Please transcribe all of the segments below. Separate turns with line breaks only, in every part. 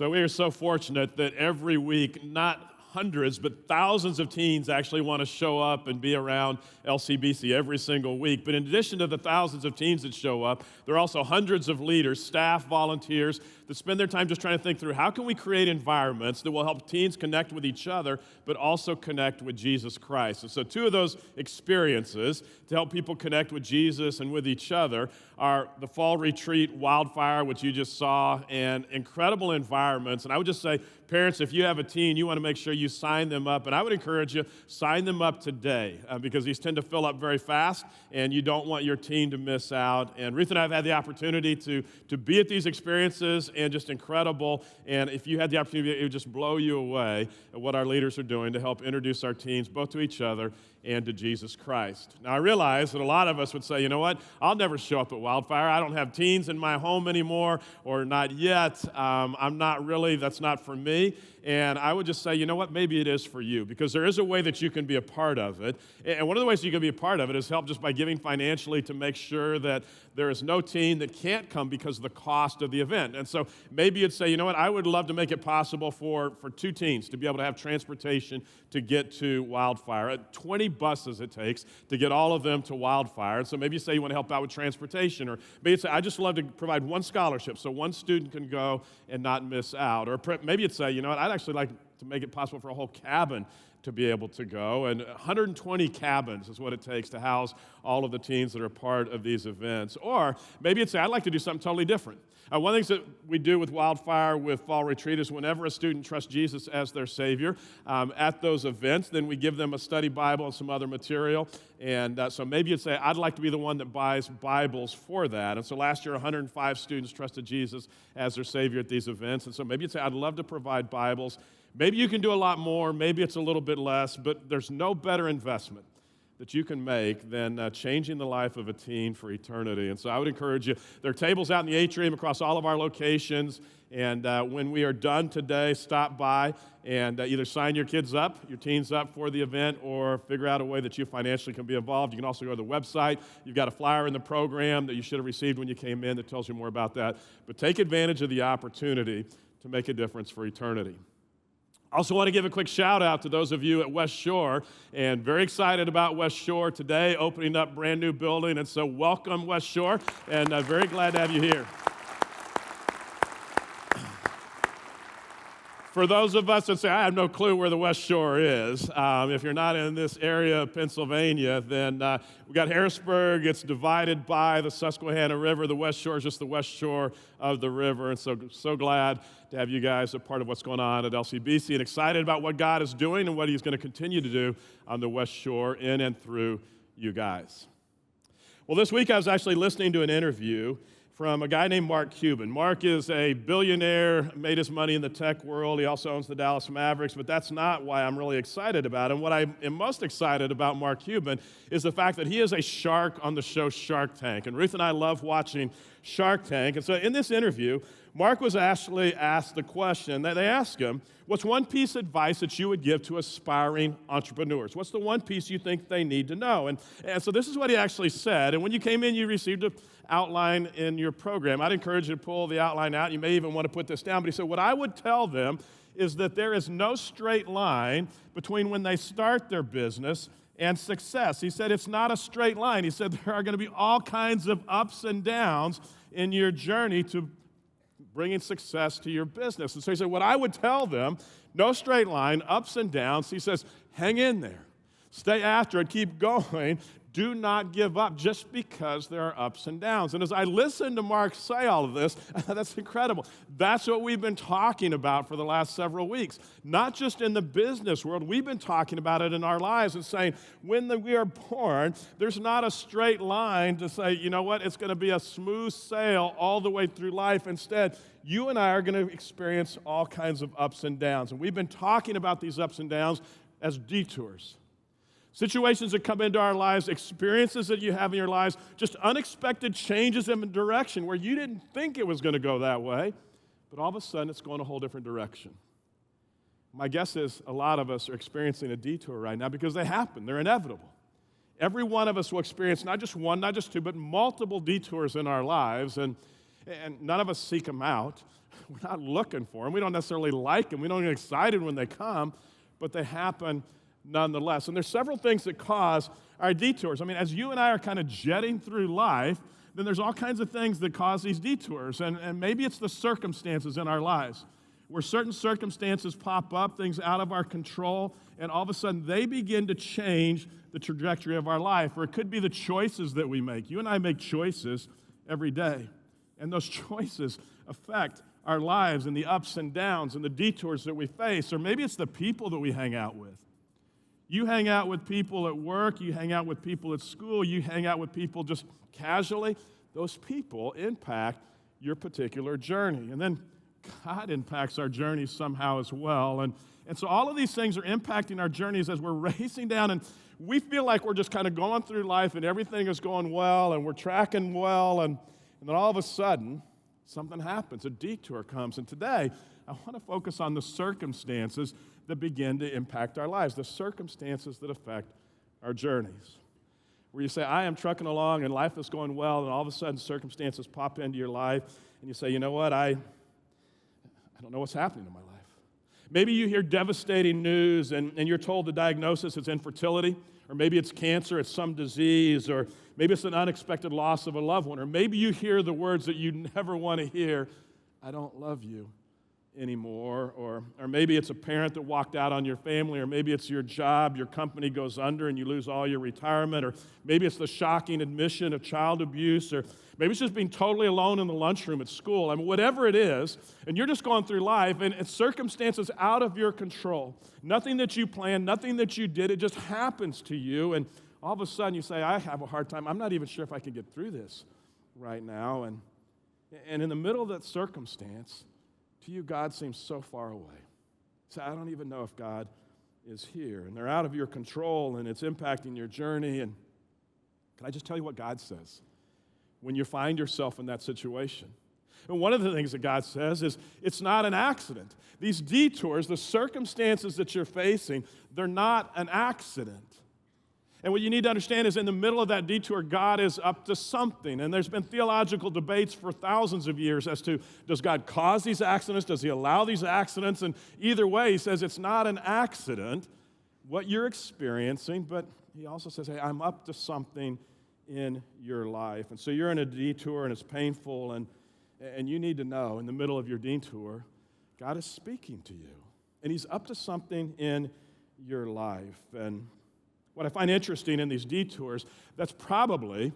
So we are so fortunate that every week, not hundreds, but thousands of teens actually want to show up and be around LCBC every single week. But in addition to the thousands of teens that show up, there are also hundreds of leaders, staff, volunteers that spend their time just trying to think through how can we create environments that will help teens connect with each other, but also connect with Jesus Christ. And so two of those experiences to help people connect with Jesus and with each other are the Fall Retreat Wildfire, which you just saw, and incredible environments. And I would just say, parents, if you have a teen, you want to make sure you sign them up. And I would encourage you, sign them up today because these tend to fill up very fast, and you don't want your teen to miss out. And Ruth and I have had the opportunity to be at these experiences, and just incredible. And if you had the opportunity, it would just blow you away at what our leaders are doing to help introduce our teens both to each other and to Jesus Christ. Now, I realize that a lot of us would say, you know what, I'll never show up at Wildfire. I don't have teens in my home anymore, or not yet. I'm not really, that's not for me. And I would just say, you know what, maybe it is for you, because there is a way that you can be a part of it. And one of the ways you can be a part of it is help just by giving financially to make sure that there is no teen that can't come because of the cost of the event. And so maybe you'd say, you know what, I would love to make it possible for two teens to be able to have transportation to get to Wildfire. 20 buses it takes to get all of them to Wildfire. And so maybe you say you want to help out with transportation, or maybe you'd say, I just love to provide one scholarship so one student can go and not miss out. Or maybe you'd say, you know what, I'd actually like to make it possible for a whole cabin to be able to go. And 120 cabins is what it takes to house all of the teens that are part of these events. Or maybe you'd say, I'd like to do something totally different. One of the things that we do with Wildfire, with Fall Retreat, is whenever a student trusts Jesus as their Savior at those events, then we give them a study Bible and some other material. And so maybe you'd say, I'd like to be the one that buys Bibles for that. And so last year, 105 students trusted Jesus as their Savior at these events. And so maybe you'd say, I'd love to provide Bibles. Maybe you can do a lot more. Maybe it's a little bit less. But there's no better investment that you can make than changing the life of a teen for eternity. And so I would encourage you, there are tables out in the atrium across all of our locations, and when we are done today, stop by and either sign your kids up, your teens up for the event, or figure out a way that you financially can be involved. You can also go to the website. You've got a flyer in the program that you should have received when you came in that tells you more about that. But take advantage of the opportunity to make a difference for eternity. I also want to give a quick shout out to those of you at West Shore, and very excited about West Shore today, opening up brand new building, and so welcome West Shore, and very glad to have you here. For those of us that say, I have no clue where the West Shore is, if you're not in this area of Pennsylvania, then we got Harrisburg. It's divided by the Susquehanna River. The West Shore is just the west shore of the river, and so glad to have you guys a part of what's going on at LCBC, and excited about what God is doing and what He's going to continue to do on the West Shore in and through you guys. Well, this week I was actually listening to an interview from a guy named Mark Cuban. Mark is a billionaire, made his money in the tech world. He also owns the Dallas Mavericks, but that's not why I'm really excited about him. What I am most excited about Mark Cuban is the fact that he is a shark on the show Shark Tank. And Ruth and I love watching Shark Tank. And so in this interview, Mark was actually asked the question that they asked him, what's one piece of advice that you would give to aspiring entrepreneurs? What's the one piece you think they need to know? And so this is what he actually said. And when you came in, you received an outline in your program. I'd encourage you to pull the outline out. You may even want to put this down. But he said, what I would tell them is that there is no straight line between when they start their business and success. He said it's not a straight line. He said there are going to be all kinds of ups and downs in your journey to bringing success to your business. And so he said, what I would tell them, no straight line, ups and downs. He says, hang in there. Stay after it. Keep going. Do not give up just because there are ups and downs. And as I listened to Mark say all of this, that's incredible. That's what we've been talking about for the last several weeks. Not just in the business world, we've been talking about it in our lives and saying when we are born, there's not a straight line to say, you know what, it's going to be a smooth sail all the way through life. Instead, you and I are going to experience all kinds of ups and downs. And we've been talking about these ups and downs as detours. Situations that come into our lives, experiences that you have in your lives, just unexpected changes in direction where you didn't think it was going to go that way, but all of a sudden it's going a whole different direction. My guess is a lot of us are experiencing a detour right now because they happen. They're inevitable. Every one of us will experience not just one, not just two, but multiple detours in our lives. And And none of us seek them out. We're not looking for them. We don't necessarily like them. We don't get excited when they come, but they happen nonetheless. And there's several things that cause our detours. I mean, as you and I are kind of jetting through life, then there's all kinds of things that cause these detours. And maybe it's the circumstances in our lives, where certain circumstances pop up, things out of our control, and all of a sudden they begin to change the trajectory of our life. Or it could be the choices that we make. You and I make choices every day, and those choices affect our lives and the ups and downs and the detours that we face. Or maybe it's the people that we hang out with. You hang out with people at work, you hang out with people at school, you hang out with people just casually. Those people impact your particular journey. And then God impacts our journeys somehow as well. And so all of these things are impacting our journeys as we're racing down, and we feel like we're just kind of going through life and everything is going well and we're tracking well, and then all of a sudden, something happens, a detour comes. And today, I want to focus on the circumstances that begin to impact our lives, the circumstances that affect our journeys. Where you say, I am trucking along and life is going well, and all of a sudden circumstances pop into your life, and you say, you know what, I don't know what's happening in my life. Maybe you hear devastating news and you're told the diagnosis is infertility, or maybe it's cancer, it's some disease, or maybe it's an unexpected loss of a loved one, or maybe you hear the words that you never want to hear, I don't love you anymore, or maybe it's a parent that walked out on your family, or maybe it's your job, your company goes under and you lose all your retirement, or maybe it's the shocking admission of child abuse, or maybe it's just being totally alone in the lunchroom at school. I mean, whatever it is, and you're just going through life, and it's circumstances out of your control. Nothing that you planned, nothing that you did, it just happens to you, and all of a sudden you say, I have a hard time. I'm not even sure if I can get through this right now. And in the middle of that circumstance, to you, God seems so far away. So I don't even know if God is here. And they're out of your control, and it's impacting your journey. And can I just tell you what God says when you find yourself in that situation? And one of the things that God says is it's not an accident. These detours, the circumstances that you're facing, they're not an accident. And what you need to understand is in the middle of that detour, God is up to something. And there's been theological debates for thousands of years as to, does God cause these accidents? Does he allow these accidents? And either way, he says it's not an accident, what you're experiencing, but he also says, hey, I'm up to something in your life. And so you're in a detour, and it's painful, and you need to know in the middle of your detour, God is speaking to you. And he's up to something in your life. And what I find interesting in these detours, that's probably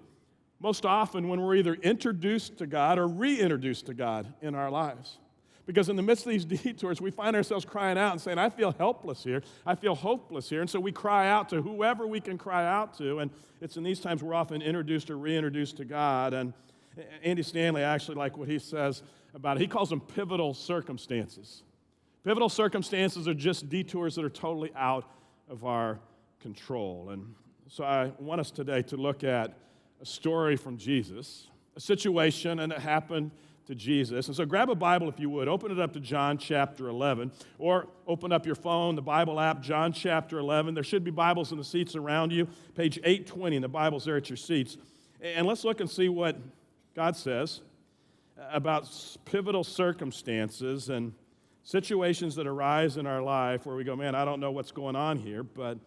most often when we're either introduced to God or reintroduced to God in our lives. Because in the midst of these detours, we find ourselves crying out and saying, I feel helpless here, I feel hopeless here. And so we cry out to whoever we can cry out to. And it's in these times we're often introduced or reintroduced to God. And Andy Stanley, I actually like what he says about it. He calls them pivotal circumstances. Pivotal circumstances are just detours that are totally out of our control. And so I want us today to look at a story from Jesus, a situation, and it happened to Jesus. And so grab a Bible if you would, open it up to John chapter 11, or open up your phone, the Bible app, John chapter 11. There should be Bibles in the seats around you, page 820, and the Bible's there at your seats. And let's look and see what God says about pivotal circumstances and situations that arise in our life where we go, man, I don't know what's going on here, but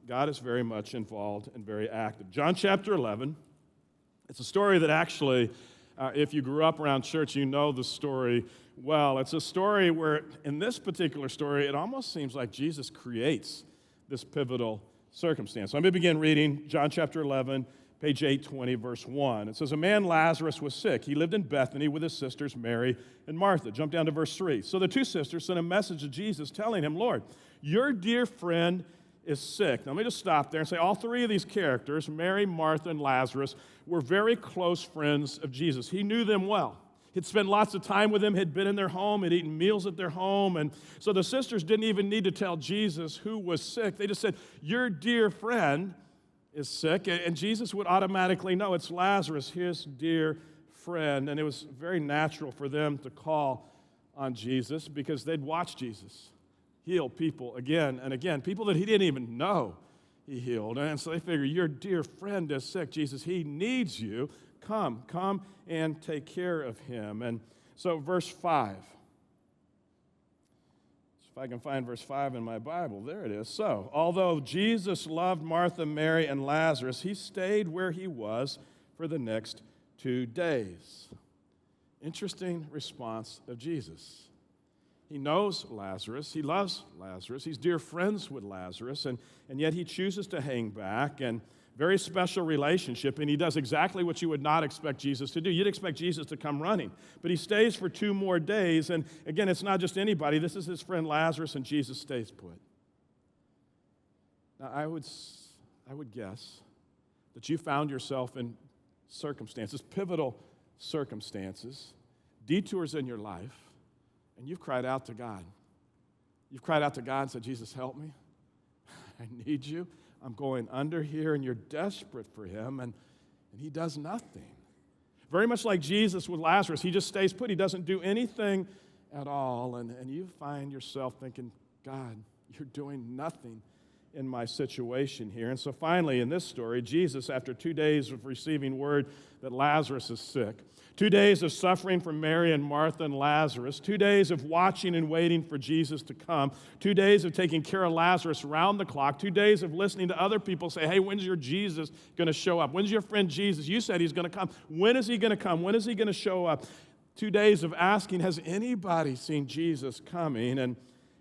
God is very much involved and very active. John chapter 11, it's a story that actually, if you grew up around church, you know the story well. It's a story where, in this particular story, it almost seems like Jesus creates this pivotal circumstance. So I'm going to begin reading John chapter 11, page 820, verse 1. It says, a man, Lazarus, was sick. He lived in Bethany with his sisters, Mary and Martha. Jump down to verse 3. So the two sisters sent a message to Jesus telling him, Lord, your dear friend is sick. Now, let me just stop there and say all three of these characters, Mary, Martha, and Lazarus, were very close friends of Jesus. He knew them well. He'd spent lots of time with them, had been in their home, had eaten meals at their home, and so the sisters didn't even need to tell Jesus who was sick. They just said, your dear friend is sick, and Jesus would automatically know it's Lazarus, his dear friend, and it was very natural for them to call on Jesus because they'd watched Jesus heal people again and again, people that he didn't even know he healed. And so they figure, your dear friend is sick, Jesus, he needs you. Come and take care of him. And so verse 5. If I can find verse 5 in my Bible, there it is. So, although Jesus loved Martha, Mary, and Lazarus, he stayed where he was for the next 2 days. Interesting response of Jesus. He knows Lazarus. He loves Lazarus. He's dear friends with Lazarus, and yet he chooses to hang back, and very special relationship, and he does exactly what you would not expect Jesus to do. You'd expect Jesus to come running, but he stays for 2 more days, and again, it's not just anybody. This is his friend Lazarus, and Jesus stays put. Now, I would guess that you found yourself in circumstances, pivotal circumstances, detours in your life, and you've cried out to God. You've cried out to God and said, Jesus, help me. I need you. I'm going under here, and you're desperate for him, and he does nothing. Very much like Jesus with Lazarus, he just stays put. He doesn't do anything at all, and you find yourself thinking, God, you're doing nothing in my situation here. And so finally, in this story, Jesus, after 2 days of receiving word that Lazarus is sick, 2 days of suffering from Mary and Martha and Lazarus, 2 days of watching and waiting for Jesus to come, 2 days of taking care of Lazarus around the clock, 2 days of listening to other people say, hey, when's your Jesus going to show up? When's your friend Jesus? You said he's going to come. When is he going to come? When is he going to show up? 2 days of asking, has anybody seen Jesus coming? And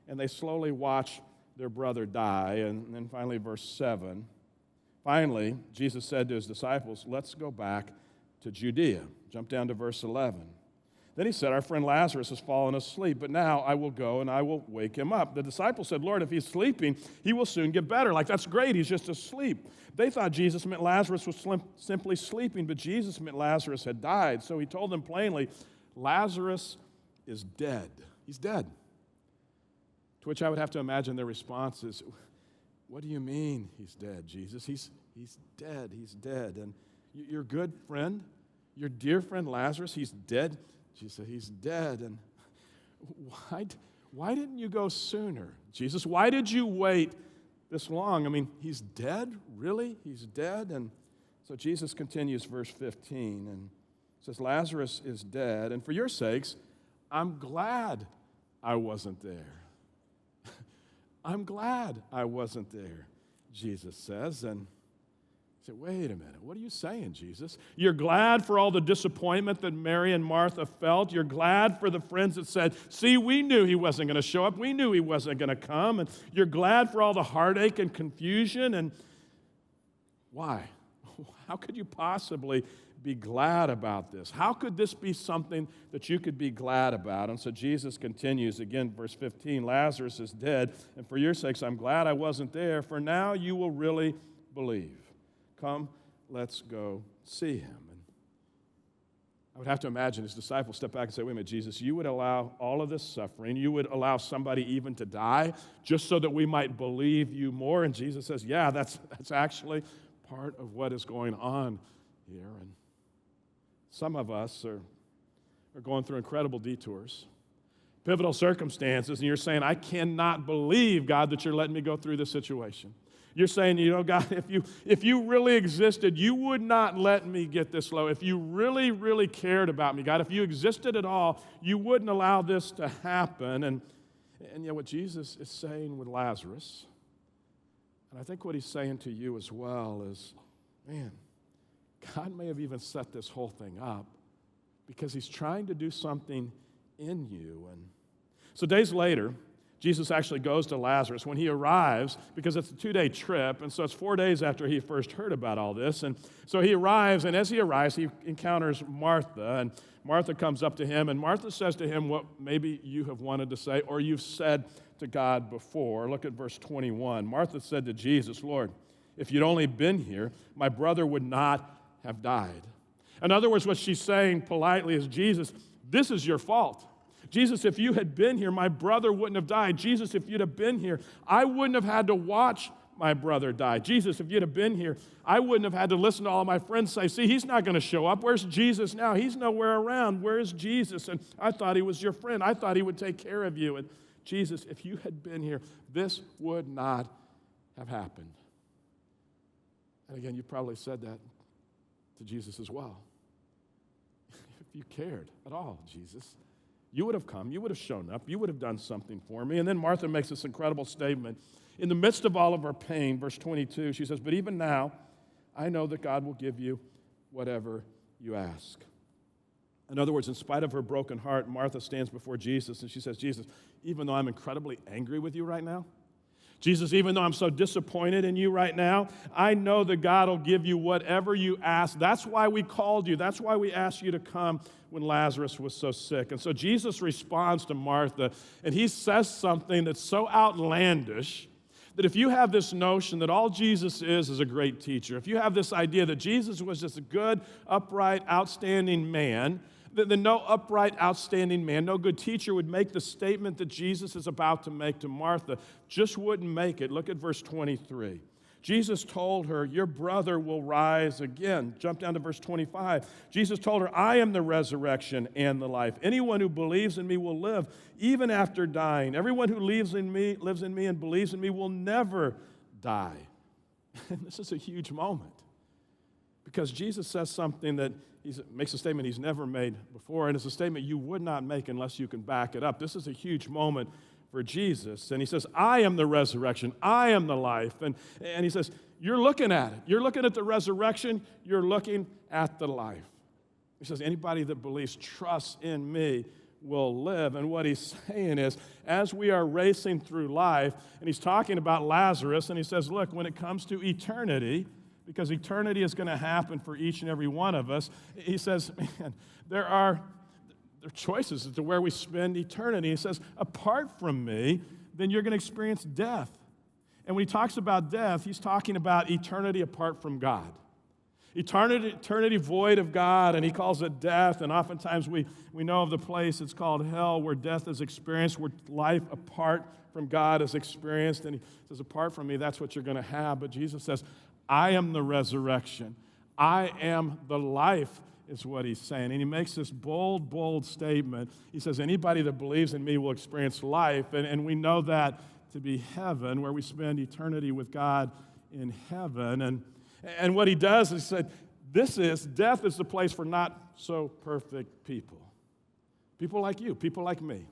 they slowly watch their brother die. And then finally, verse 7. Finally, Jesus said to his disciples, let's go back to Judea. Jump down to verse 11. Then he said, our friend Lazarus has fallen asleep, but now I will go and I will wake him up. The disciples said, Lord, if he's sleeping, he will soon get better. Like, that's great, he's just asleep. They thought Jesus meant Lazarus was simply sleeping, but Jesus meant Lazarus had died. So he told them plainly, Lazarus is dead. He's dead. To which I would have to imagine their response is, what do you mean he's dead, Jesus? He's dead, he's dead. And your good friend, your dear friend Lazarus, he's dead. Jesus said, he's dead. And why didn't you go sooner, Jesus? Why did you wait this long? I mean, he's dead? Really? He's dead? And so Jesus continues verse 15 and says, Lazarus is dead. And for your sakes, I'm glad I wasn't there. I'm glad I wasn't there, Jesus says. And I said, wait a minute, what are you saying, Jesus? You're glad for all the disappointment that Mary and Martha felt. You're glad for the friends that said, see, we knew he wasn't going to show up. We knew he wasn't going to come. And you're glad for all the heartache and confusion. And why? How could you possibly be glad about this? How could this be something that you could be glad about? And so Jesus continues again, verse 15, Lazarus is dead, and for your sakes, I'm glad I wasn't there, for now you will really believe. Come, let's go see him. And I would have to imagine his disciples step back and say, wait a minute, Jesus, you would allow all of this suffering, you would allow somebody even to die just so that we might believe you more? And Jesus says, yeah, that's actually part of what is going on here. And some of us are going through incredible detours, pivotal circumstances, and you're saying, I cannot believe, God, that you're letting me go through this situation. You're saying, you know, God, if you really existed, you would not let me get this low. If you really, really cared about me, God, if you existed at all, you wouldn't allow this to happen. And yet what Jesus is saying with Lazarus, and I think what he's saying to you as well is, man, God may have even set this whole thing up because he's trying to do something in you. And so days later, Jesus actually goes to Lazarus. When he arrives, because it's a 2-day trip, and so it's 4 days after he first heard about all this, and so he arrives, and as he arrives, he encounters Martha, and Martha comes up to him, and Martha says to him what maybe you have wanted to say, or you've said to God before. Look at verse 21. Martha said to Jesus, Lord, if you'd only been here, my brother would not have died. In other words, what she's saying politely is, Jesus, this is your fault. Jesus, if you had been here, my brother wouldn't have died. Jesus, if you'd have been here, I wouldn't have had to watch my brother die. Jesus, if you'd have been here, I wouldn't have had to listen to all my friends say, see, he's not going to show up. Where's Jesus now? He's nowhere around. Where is Jesus? And I thought he was your friend. I thought he would take care of you. And Jesus, if you had been here, this would not have happened. And again, you probably said that to Jesus as well. if you cared at all, Jesus, you would have come, you would have shown up, you would have done something for me. And then Martha makes this incredible statement. In the midst of all of her pain, verse 22, she says, but even now, I know that God will give you whatever you ask. In other words, in spite of her broken heart, Martha stands before Jesus and she says, Jesus, even though I'm incredibly angry with you right now, Jesus, even though I'm so disappointed in you right now, I know that God will give you whatever you ask. That's why we called you. That's why we asked you to come when Lazarus was so sick. And so Jesus responds to Martha, and he says something that's so outlandish that if you have this notion that all Jesus is a great teacher, if you have this idea that Jesus was just a good, upright, outstanding man, then no upright, outstanding man, no good teacher would make the statement that Jesus is about to make to Martha. Just wouldn't make it. Look at verse 23. Jesus told her, your brother will rise again. Jump down to verse 25. Jesus told her, I am the resurrection and the life. Anyone who believes in me will live even after dying. Everyone who lives in me and believes in me will never die. And this is a huge moment because Jesus says something that he makes a statement he's never made before, and it's a statement you would not make unless you can back it up. This is a huge moment for Jesus, and he says, I am the resurrection, I am the life, and he says, you're looking at it. You're looking at the resurrection, you're looking at the life. He says, anybody that believes, trusts in me, will live. And what he's saying is, as we are racing through life, and he's talking about Lazarus, and he says, look, when it comes to eternity, because eternity is going to happen for each and every one of us. He says, man, there are choices as to where we spend eternity. He says, apart from me, then you're going to experience death. And when he talks about death, he's talking about eternity apart from God. Eternity void of God, and he calls it death. And oftentimes we know of the place, it's called hell, where death is experienced, where life apart from God is experienced. And he says, apart from me, that's what you're going to have. But Jesus says, I am the resurrection. I am the life, is what he's saying. And he makes this bold, bold statement. He says, anybody that believes in me will experience life. And we know that to be heaven, where we spend eternity with God in heaven. And what he does is he said, death is the place for not so perfect people. People like you, people like me.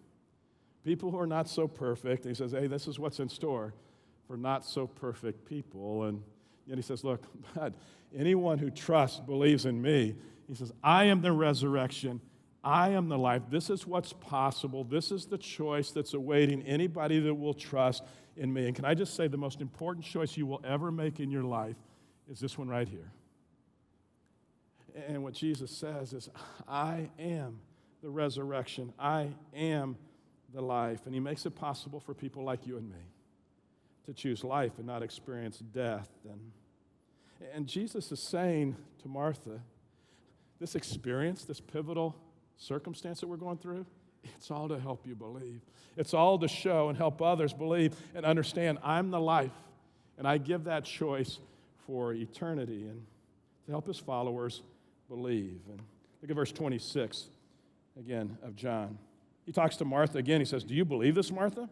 People who are not so perfect. And he says, hey, this is what's in store for not so perfect people. And yet he says, look, but anyone who trusts, believes in me, he says, I am the resurrection, I am the life. This is what's possible. This is the choice that's awaiting anybody that will trust in me. And can I just say the most important choice you will ever make in your life is this one right here. And what Jesus says is, I am the resurrection, I am the life. And he makes it possible for people like you and me to choose life and not experience death. And Jesus is saying to Martha, this experience, this pivotal circumstance that we're going through, it's all to help you believe. It's all to show and help others believe and understand I'm the life, and I give that choice for eternity and to help his followers believe. And look at verse 26 again of John. He talks to Martha again. He says, do you believe this, Martha?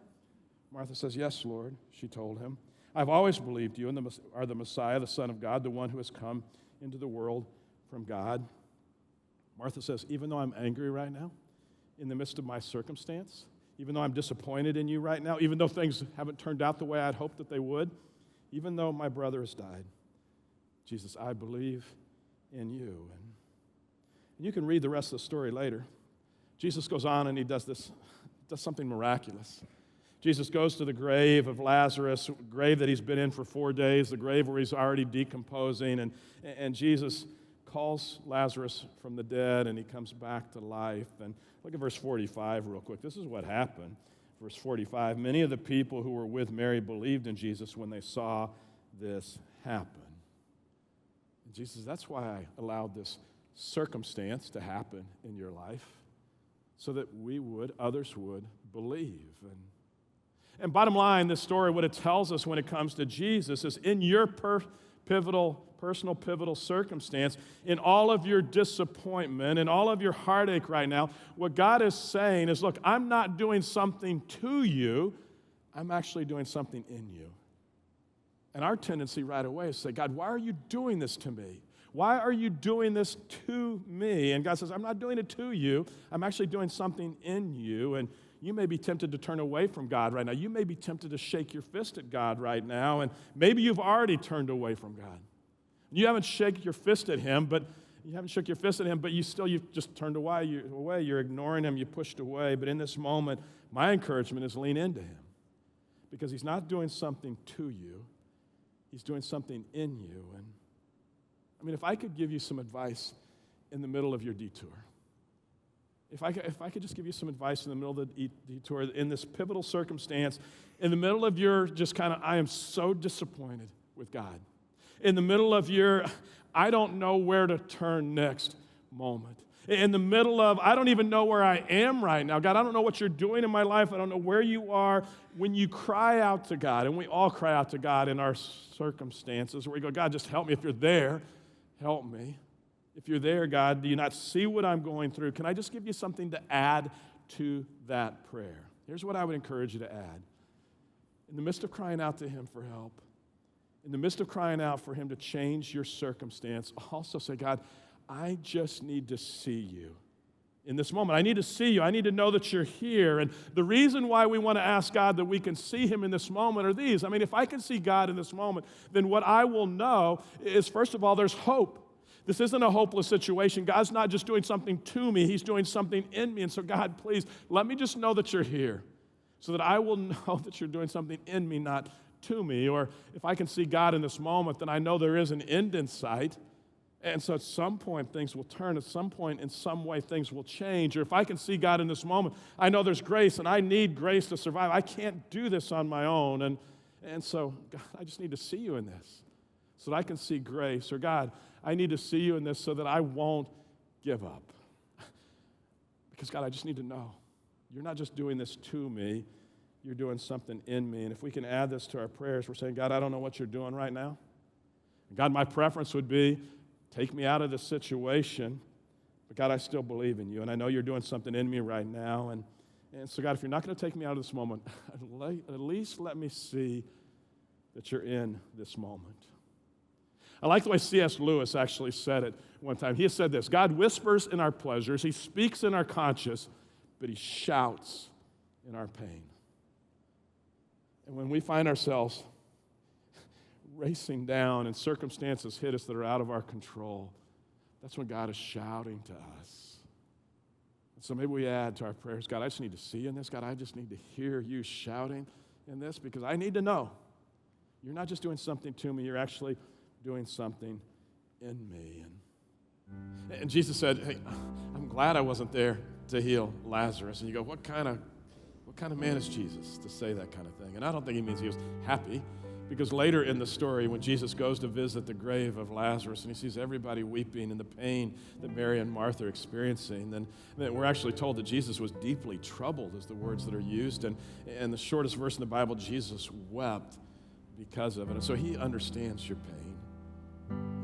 Martha says, yes, Lord, she told him. I've always believed you are the Messiah, the Son of God, the one who has come into the world from God. Martha says, even though I'm angry right now, in the midst of my circumstance, even though I'm disappointed in you right now, even though things haven't turned out the way I'd hoped that they would, even though my brother has died, Jesus, I believe in you. And you can read the rest of the story later. Jesus goes on and he does something miraculous. Jesus goes to the grave of Lazarus, grave that he's been in for 4 days, the grave where he's already decomposing, and Jesus calls Lazarus from the dead, and he comes back to life. And look at verse 45 real quick. This is what happened. Verse 45, many of the people who were with Mary believed in Jesus when they saw this happen. And Jesus, that's why I allowed this circumstance to happen in your life, so that others would believe. And bottom line, this story, what it tells us when it comes to Jesus is in your personal pivotal circumstance, in all of your disappointment, in all of your heartache right now, what God is saying is, look, I'm not doing something to you, I'm actually doing something in you. And our tendency right away is to say, God, why are you doing this to me? Why are you doing this to me? And God says, I'm not doing it to you. I'm actually doing something in you. And you may be tempted to turn away from God right now. You may be tempted to shake your fist at God right now. And maybe you've already turned away from God. You haven't shaken your fist at him, but you've just turned away. You're ignoring him. You pushed away. But in this moment, my encouragement is lean into him, because he's not doing something to you. He's doing something in you. And I mean, if I could give you some advice in the middle of your detour, if I could just give you some advice in the middle of the detour, in this pivotal circumstance, in the middle of your just kind of, I am so disappointed with God, in the middle of your, I don't know where to turn next moment, in the middle of, I don't even know where I am right now. God, I don't know what you're doing in my life. I don't know where you are. When you cry out to God, and we all cry out to God in our circumstances, where we go, God, just help me. If you're there, help me. If you're there, God, do you not see what I'm going through? Can I just give you something to add to that prayer? Here's what I would encourage you to add. In the midst of crying out to him for help, in the midst of crying out for him to change your circumstance, also say, God, I just need to see you in this moment. I need to see you. I need to know that you're here. And the reason why we want to ask God that we can see him in this moment are these. I mean, if I can see God in this moment, then what I will know is, first of all, there's hope. This isn't a hopeless situation. God's not just doing something to me. He's doing something in me. And so, God, please, let me just know that you're here so that I will know that you're doing something in me, not to me. Or if I can see God in this moment, then I know there is an end in sight. And so at some point, things will turn. At some point, in some way, things will change. Or if I can see God in this moment, I know there's grace, and I need grace to survive. I can't do this on my own. And so, God, I just need to see you in this so that I can see grace. Or, God, I need to see you in this so that I won't give up. Because, God, I just need to know you're not just doing this to me. You're doing something in me. And if we can add this to our prayers, we're saying, God, I don't know what you're doing right now. God, my preference would be, take me out of this situation, but God, I still believe in you, and I know you're doing something in me right now. And so, God, if you're not going to take me out of this moment, at least let me see that you're in this moment. I like the way C.S. Lewis actually said it one time. He said this: God whispers in our pleasures, he speaks in our conscience, but he shouts in our pain. And when we find ourselves racing down and circumstances hit us that are out of our control, that's when God is shouting to us. And so maybe we add to our prayers, God, I just need to see you in this. God, I just need to hear you shouting in this, because I need to know you're not just doing something to me, you're actually doing something in me. And Jesus said, hey, I'm glad I wasn't there to heal Lazarus. And you go, what kind of man is Jesus to say that kind of thing? And I don't think he means he was happy. Because later in the story, when Jesus goes to visit the grave of Lazarus and he sees everybody weeping and the pain that Mary and Martha are experiencing, then we're actually told that Jesus was deeply troubled, is the words that are used. And the shortest verse in the Bible, Jesus wept because of it. And so he understands your pain.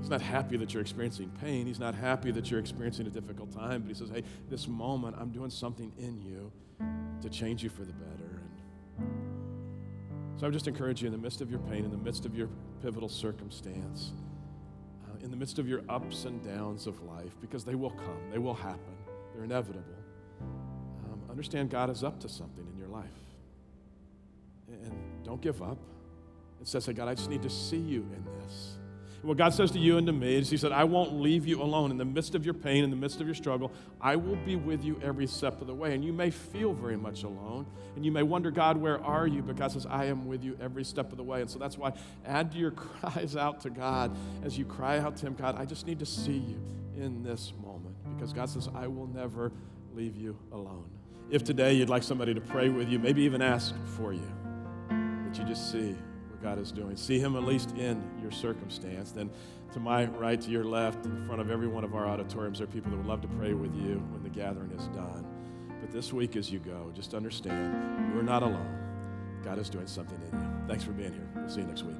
He's not happy that you're experiencing pain. He's not happy that you're experiencing a difficult time. But he says, hey, this moment, I'm doing something in you to change you for the better. So I would just encourage you, in the midst of your pain, in the midst of your pivotal circumstance, in the midst of your ups and downs of life, because they will come, they will happen, they're inevitable, understand God is up to something in your life. And don't give up. Instead, say, God, I just need to see you in this. And what God says to you and to me is he said, I won't leave you alone. In the midst of your pain, in the midst of your struggle, I will be with you every step of the way. And you may feel very much alone, and you may wonder, God, where are you? But God says, I am with you every step of the way. And so that's why add to your cries out to God. As you cry out to him, God, I just need to see you in this moment. Because God says, I will never leave you alone. If today you'd like somebody to pray with you, maybe even ask for you, that you just see God is doing. See him at least in your circumstance. Then to my right, to your left, in front of every one of our auditoriums, there are people that would love to pray with you when the gathering is done. But this week as you go, just understand you're not alone. God is doing something in you. Thanks for being here. We'll see you next week.